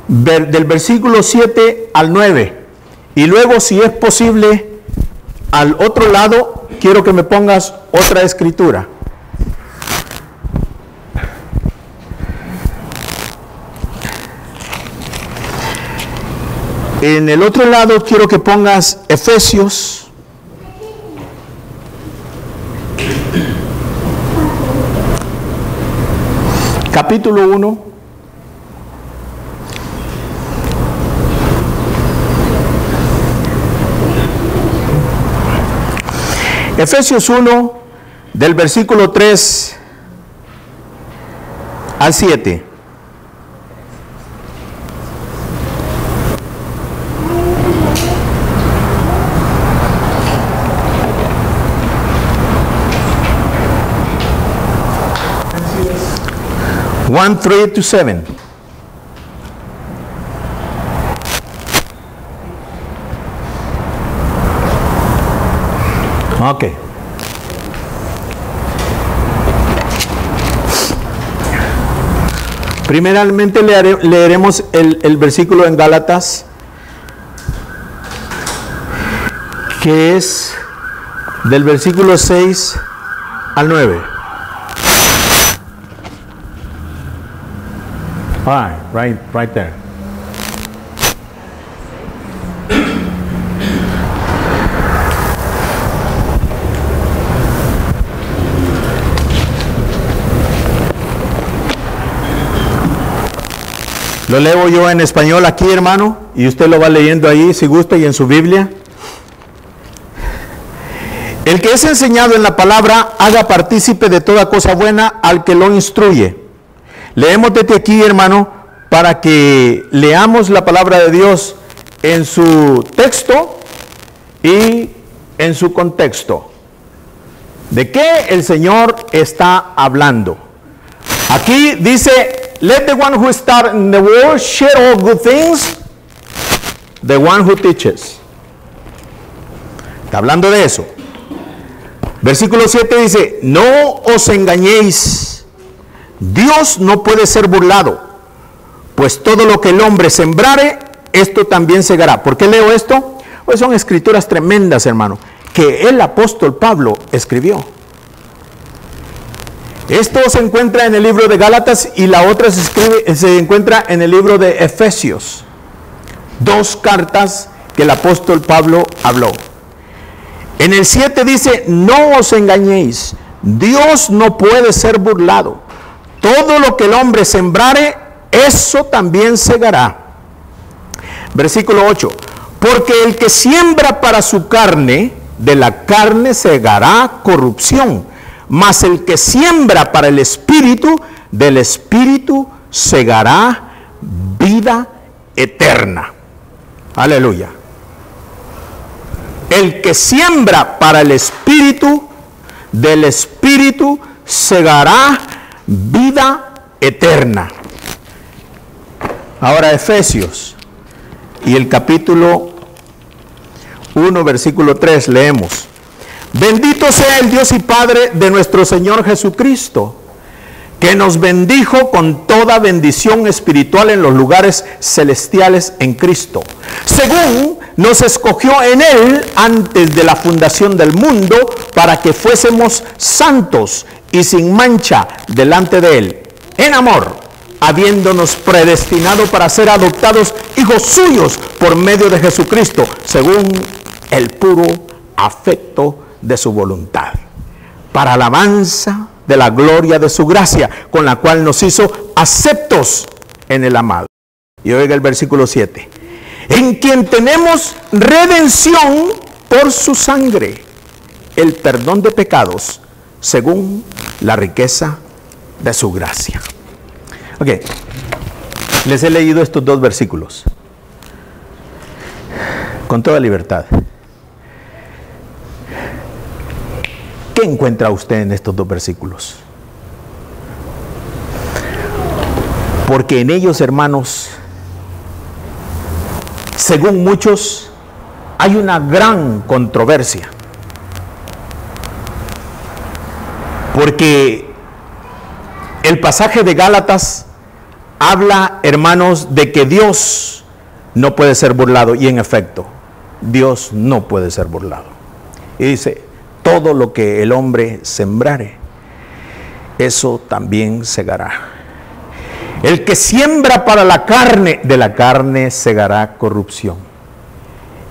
Speaker 1: del versículo 7 al 9? Y luego, si es posible, al otro lado, quiero que me pongas otra escritura. En el otro lado quiero que pongas Efesios. Capítulo 1. Efesios 1, del versículo 3 al 7. One, 3 to 7. Ok. Primeramente leeremos el versículo en Gálatas, que es del versículo 6 al 9. All right there. Lo leo yo en español aquí, hermano, y usted lo va leyendo ahí si gusta y en su Biblia. El que es enseñado en la palabra, haga partícipe de toda cosa buena al que lo instruye. Leemos desde aquí, hermano, para que leamos la palabra de Dios en su texto y en su contexto. ¿De qué el Señor está hablando? Aquí dice, let the one who start in the world share all good things, the one who teaches. Está hablando de eso. Versículo 7 dice, no os engañéis. Dios no puede ser burlado, pues todo lo que el hombre sembrare, esto también segará. ¿Por qué leo esto? Pues son escrituras tremendas, hermano, que el apóstol Pablo escribió. Esto se encuentra en el libro de Gálatas y la otra se encuentra en el libro de Efesios. Dos cartas que el apóstol Pablo habló. En el 7 dice, no os engañéis, Dios no puede ser burlado. Todo lo que el hombre sembrare, eso también segará. Versículo 8, porque el que siembra para su carne, de la carne segará corrupción, mas el que siembra para el Espíritu, del Espíritu segará vida eterna. Aleluya. El que siembra para el Espíritu, del Espíritu segará vida eterna. Ahora Efesios y el capítulo 1, versículo 3, leemos. Bendito sea el Dios y Padre de nuestro Señor Jesucristo, que nos bendijo con toda bendición espiritual en los lugares celestiales en Cristo, según nos escogió en Él antes de la fundación del mundo, para que fuésemos santos y sin mancha delante de Él, en amor, habiéndonos predestinado para ser adoptados hijos suyos por medio de Jesucristo, según el puro afecto de su voluntad, para alabanza de la gloria de su gracia, con la cual nos hizo aceptos en el amado. Y oiga el versículo 7. En quien tenemos redención por su sangre, el perdón de pecados, según la riqueza de su gracia. Ok, les he leído estos dos versículos con toda libertad. ¿Qué encuentra usted en estos dos versículos? Porque en ellos, hermanos, según muchos, hay una gran controversia. Porque el pasaje de Gálatas habla, hermanos, de que Dios no puede ser burlado. Y en efecto, Dios no puede ser burlado. Y dice, todo lo que el hombre sembrare, eso también segará. El que siembra para la carne, de la carne segará corrupción.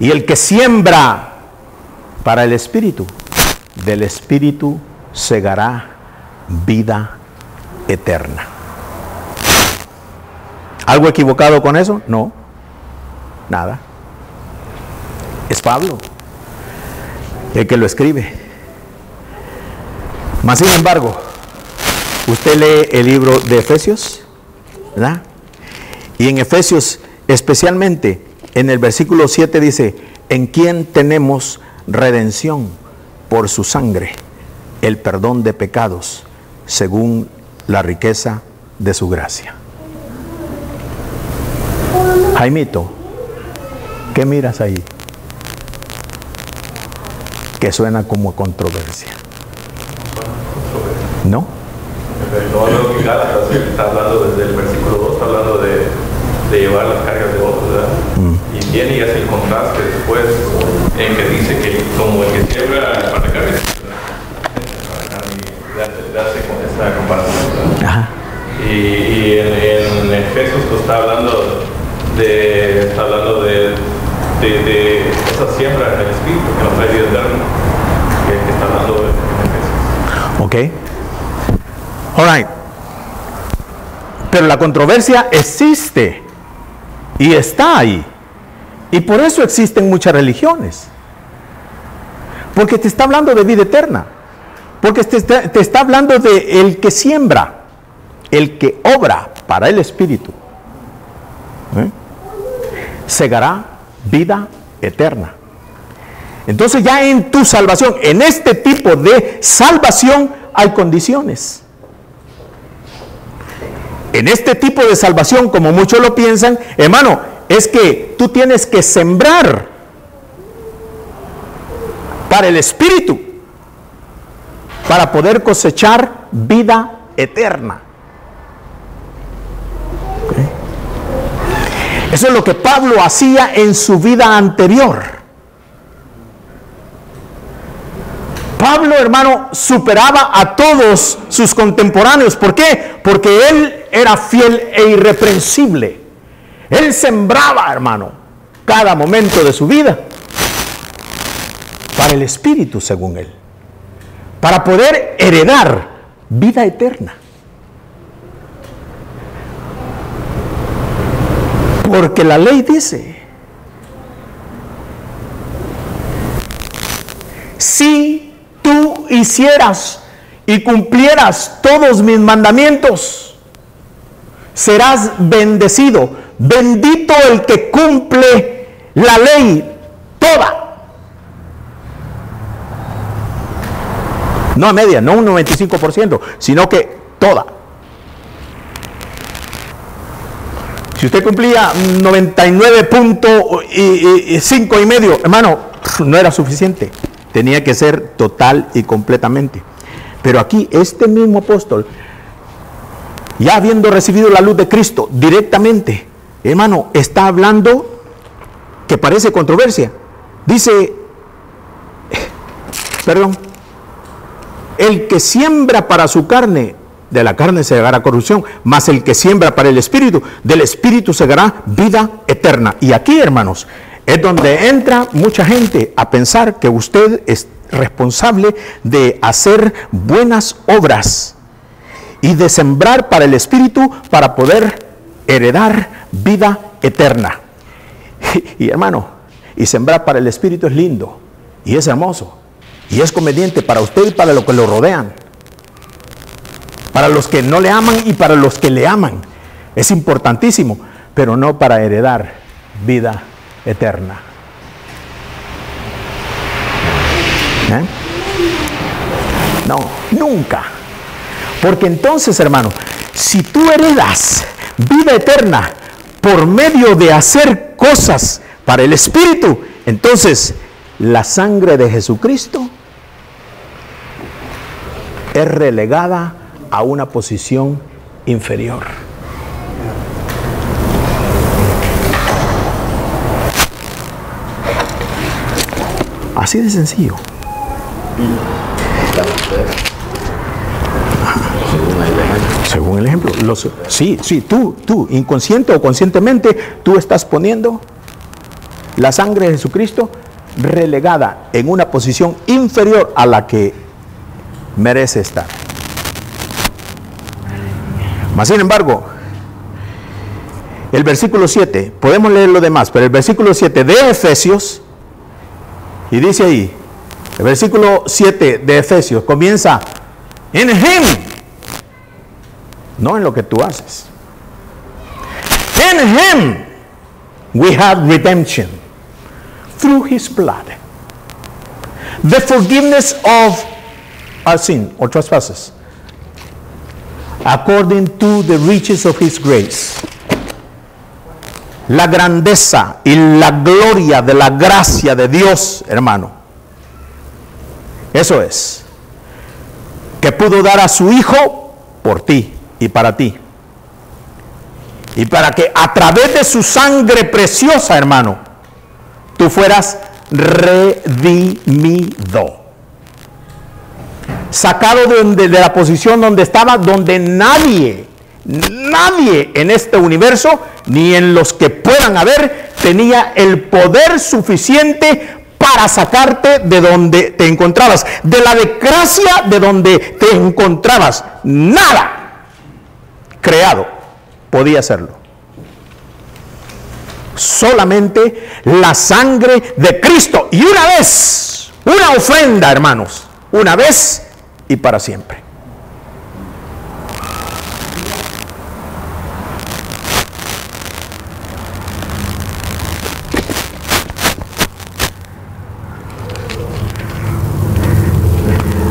Speaker 1: Y el que siembra para el Espíritu, del Espíritu segará vida eterna. ¿Algo equivocado con eso? No, nada. Es Pablo el que lo escribe. Mas sin embargo, usted lee el libro de Efesios, ¿verdad? Y en Efesios, especialmente en el versículo 7 dice, en quien tenemos redención por su sangre, el perdón de pecados, según la riqueza de su gracia. Jaimito, ¿qué miras ahí? Que suena como controversia. ¿No?
Speaker 4: No hablo que Gálatas está hablando desde el versículo 2, está hablando de llevar las cargas de otros, ¿verdad? Y viene y hace el contraste después en que dice que como el que siembra para la carne, darse con esa comparación, ¿verdad? Ajá. Y en Efesios pues, está hablando de esa siembra en el Espíritu que nos trae vida eterna, que está hablando en Efesios.
Speaker 1: Ok. All right. Pero la controversia existe y está ahí. Y por eso existen muchas religiones. Porque te está hablando de vida eterna. Porque te está hablando de el que siembra, el que obra para el Espíritu. Segará vida eterna. Entonces ya en tu salvación, en este tipo de salvación hay condiciones. En este tipo de salvación, como muchos lo piensan, hermano, es que tú tienes que sembrar para el Espíritu, para poder cosechar vida eterna. ¿Okay? Eso es lo que Pablo hacía en su vida anterior. Pablo, hermano, superaba a todos sus contemporáneos. ¿Por qué? Porque él era fiel e irreprensible. Él sembraba, hermano, cada momento de su vida para el Espíritu, según él, para poder heredar vida eterna. Porque la ley dice, si tú hicieras y cumplieras todos mis mandamientos, serás bendecido. Bendito el que cumple la ley toda. No a media, no un 95%, sino que toda. Si usted cumplía 99.5 y medio, hermano, no era suficiente. Tenía que ser total y completamente. Pero aquí este mismo apóstol, ya habiendo recibido la luz de Cristo directamente, hermano, está hablando que parece controversia. Dice, el que siembra para su carne, de la carne segará corrupción, mas el que siembra para el Espíritu, del Espíritu segará vida eterna. Y aquí, hermanos, es donde entra mucha gente a pensar que usted es responsable de hacer buenas obras y de sembrar para el Espíritu para poder heredar vida eterna. Y hermano, y sembrar para el Espíritu es lindo y es hermoso y es conveniente para usted y para los que lo rodean, para los que no le aman y para los que le aman. Es importantísimo, pero no para heredar vida eterna. No, nunca. Porque entonces, hermano, si tú heredas vida eterna por medio de hacer cosas para el Espíritu, entonces la sangre de Jesucristo es relegada a una posición inferior. Así de sencillo. Según el ejemplo. Sí, tú, inconsciente o conscientemente, tú estás poniendo la sangre de Jesucristo relegada en una posición inferior a la que merece estar. Mas sin embargo, el versículo 7, podemos leer lo demás, pero el versículo 7 de Efesios, y dice ahí, el versículo 7 de Efesios comienza en Him, no en lo que tú haces. In Him we have redemption through His blood, the forgiveness of our sin or trespasses, according to the riches of His grace. La grandeza y la gloria de la gracia de Dios, hermano. Eso es, que pudo dar a su Hijo por ti y para ti. Y para que a través de su sangre preciosa, hermano, tú fueras redimido. Sacado de la posición donde estaba, donde nadie en este universo, ni en los que puedan haber, tenía el poder suficiente para sacarte de donde te encontrabas, de la desgracia de donde te encontrabas. Nada creado podía hacerlo. Solamente la sangre de Cristo. Y una vez, una ofrenda, hermanos, una vez y para siempre.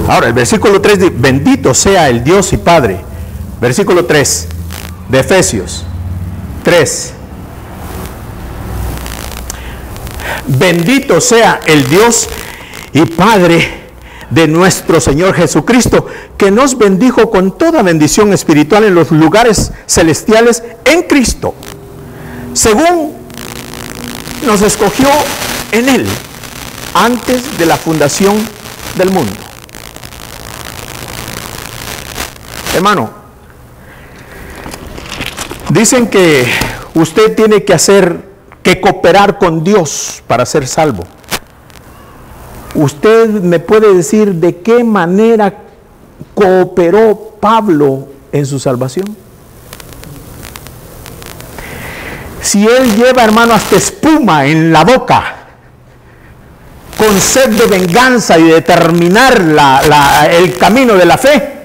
Speaker 1: Ahora, el versículo 3 dice, bendito sea el Dios y Padre. Versículo 3 de Efesios 3. Bendito sea el Dios y Padre de nuestro Señor Jesucristo, que nos bendijo con toda bendición espiritual en los lugares celestiales en Cristo, según nos escogió en Él antes de la fundación del mundo. Hermano, dicen que usted tiene que cooperar con Dios para ser salvo. ¿Usted me puede decir de qué manera cooperó Pablo en su salvación? Si él lleva, hermano, hasta espuma en la boca, con sed de venganza y de terminar el camino de la fe,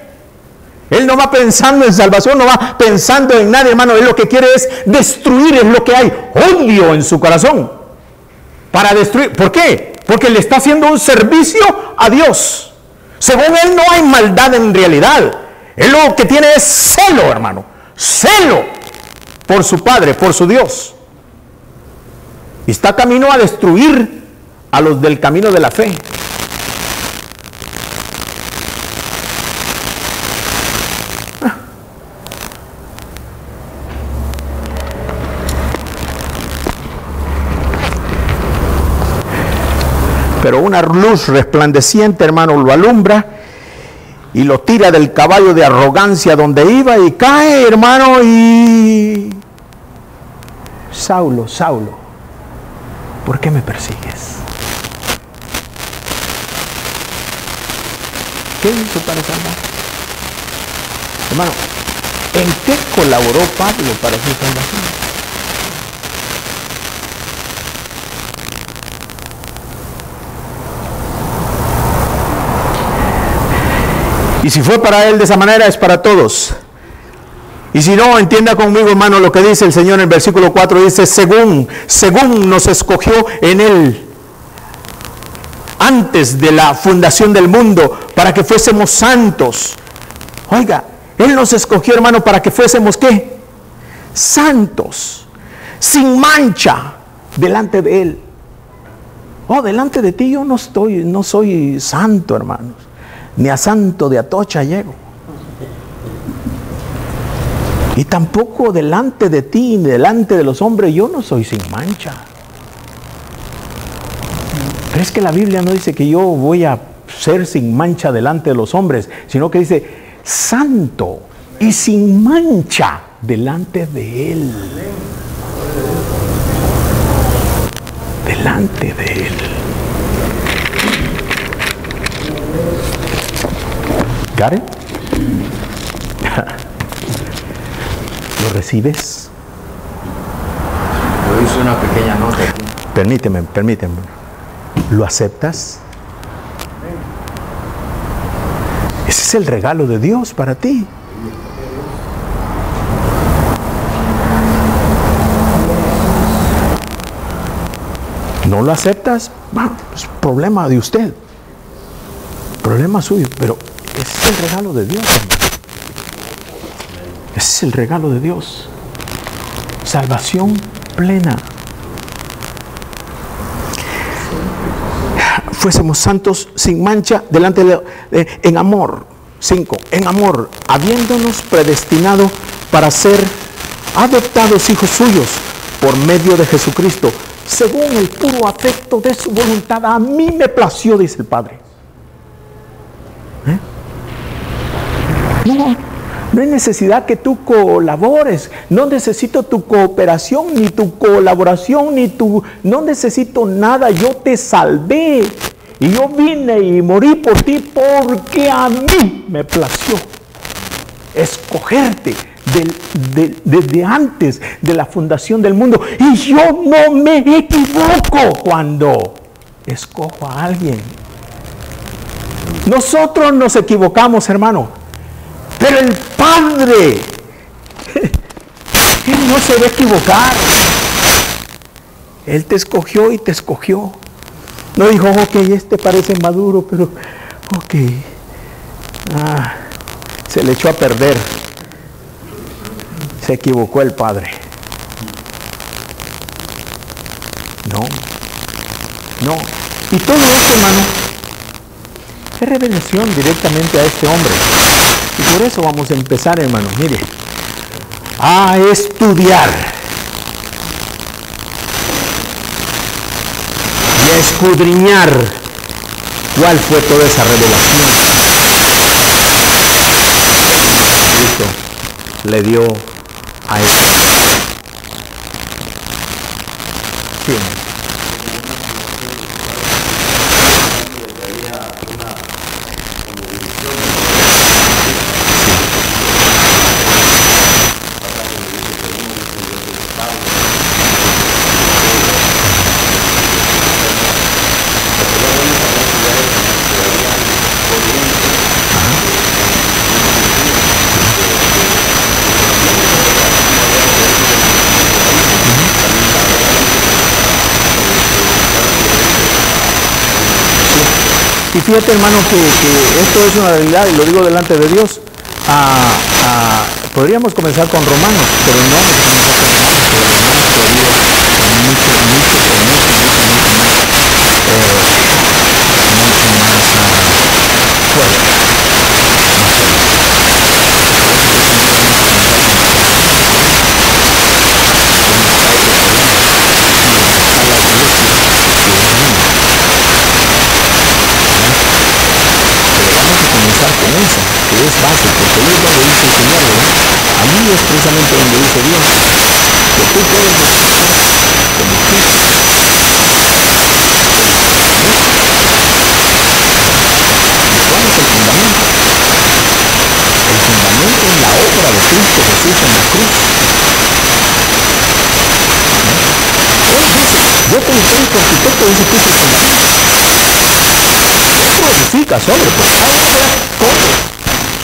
Speaker 1: él no va pensando en salvación, no va pensando en nada, hermano. Él lo que quiere es destruir, es lo que hay, odio en su corazón, para destruir. ¿Por qué? Porque le está haciendo un servicio a Dios. Según él no hay maldad en realidad. Él lo que tiene es celo, hermano. Celo por su Padre, por su Dios. Y está camino a destruir a los del camino de la fe. Pero una luz resplandeciente, hermano, lo alumbra y lo tira del caballo de arrogancia donde iba y cae, hermano, y... Saulo, Saulo, ¿por qué me persigues? ¿Qué hizo para salvar? Hermano, ¿en qué colaboró Pablo para su salvación? Y si fue para él de esa manera, es para todos. Y si no, entienda conmigo, hermano, lo que dice el Señor en el versículo 4. Dice, según nos escogió en él antes de la fundación del mundo, para que fuésemos santos. Oiga, él nos escogió, hermano, para que fuésemos, ¿qué? Santos, sin mancha, delante de él. Oh, delante de ti yo no soy santo, hermanos. Ni a santo de Atocha llego. Y tampoco delante de ti, ni delante de los hombres, yo no soy sin mancha. Pero es que la Biblia no dice que yo voy a ser sin mancha delante de los hombres, sino que dice santo y sin mancha delante de Él. Delante de Él. ¿Got it? ¿Lo recibes?
Speaker 3: Yo hice una pequeña nota aquí.
Speaker 1: Permíteme. ¿Lo aceptas? Ese es el regalo de Dios para ti. ¿No lo aceptas? Bueno, es problema de usted. Problema suyo, pero ese es el regalo de Dios, hermano. Ese es el regalo de Dios. Salvación plena. Fuésemos santos sin mancha delante en amor. 5. En amor, habiéndonos predestinado para ser adoptados hijos suyos por medio de Jesucristo, según el puro afecto de su voluntad. A mí me plació, dice el Padre. No hay necesidad que tú colabores. No necesito tu cooperación, ni tu colaboración, no necesito nada. Yo te salvé. Y yo vine y morí por ti porque a mí me plació escogerte desde antes de la fundación del mundo. Y yo no me equivoco cuando escojo a alguien. Nosotros nos equivocamos, hermano. Pero el Padre, Él no se va a equivocar. Él te escogió y te escogió. No dijo, ok, este parece maduro, pero ok. Se le echó a perder. Se equivocó el Padre. No. Y todo esto, hermano, es revelación directamente a este hombre. Y por eso vamos a empezar, hermano, mire, a estudiar y a escudriñar cuál fue toda esa revelación. le dio a ese hombre. Sí. Y fíjate, hermano, que esto es una realidad, y lo digo delante de Dios. Podríamos comenzar con Romanos, pero no comenzar con Romanos, pero Romanos todavía mucho más fuerte. Con esa, que es base, porque ahí es donde dice el Señor, ¿verdad? Allí es precisamente donde dice Dios que tú puedes descansar como Cristo. ¿Y cuál es el fundamento? El fundamento es la obra de Cristo Jesús en la cruz. Él dice, yo como técnico arquitecto dice que es el fundamento. Edifica sobre, pues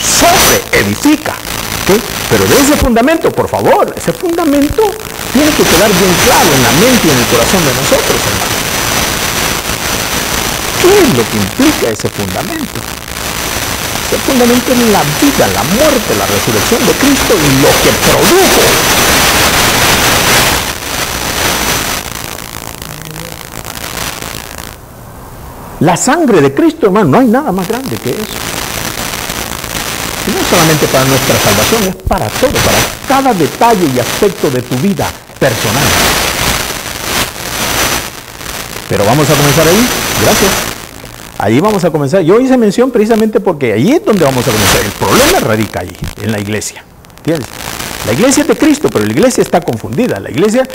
Speaker 1: sobre edifica, ¿sí? Pero de ese fundamento, por favor, ese fundamento tiene que quedar bien claro en la mente y en el corazón de nosotros, hermano. ¿Qué es lo que implica ese fundamento? Ese fundamento es la vida, la muerte, la resurrección de Cristo y lo que produjo. La sangre de Cristo, hermano, no hay nada más grande que eso. Y no solamente para nuestra salvación, es para todo, para cada detalle y aspecto de tu vida personal. Pero vamos a comenzar ahí, gracias. Ahí vamos a comenzar. Yo hice mención precisamente porque ahí es donde vamos a comenzar. El problema radica ahí, en la iglesia. ¿Entiendes? La iglesia es de Cristo, pero la iglesia está confundida. La iglesia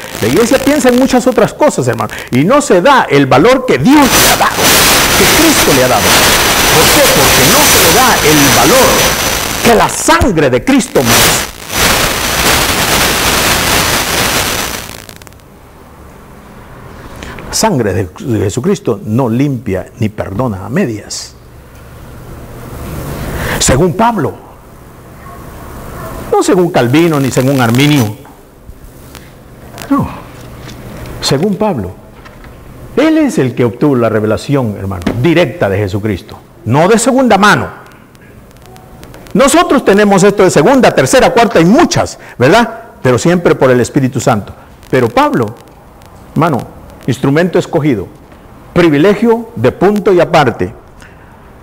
Speaker 1: piensa en muchas otras cosas, hermano, y no se da el valor que Dios le ha dado, que Cristo le ha dado. ¿Por qué? Porque no se le da el valor que la sangre de Cristo merece. La sangre de Jesucristo no limpia ni perdona a medias. Según Pablo. No según Calvino ni según Arminio. No. Según Pablo. Él es el que obtuvo la revelación, hermano, directa de Jesucristo. No de segunda mano. Nosotros tenemos esto de segunda, tercera, cuarta y muchas, ¿verdad? Pero siempre por el Espíritu Santo. Pero Pablo, hermano, instrumento escogido, privilegio de punto y aparte,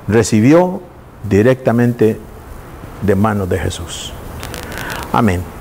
Speaker 1: recibió directamente de manos de Jesús. Amén.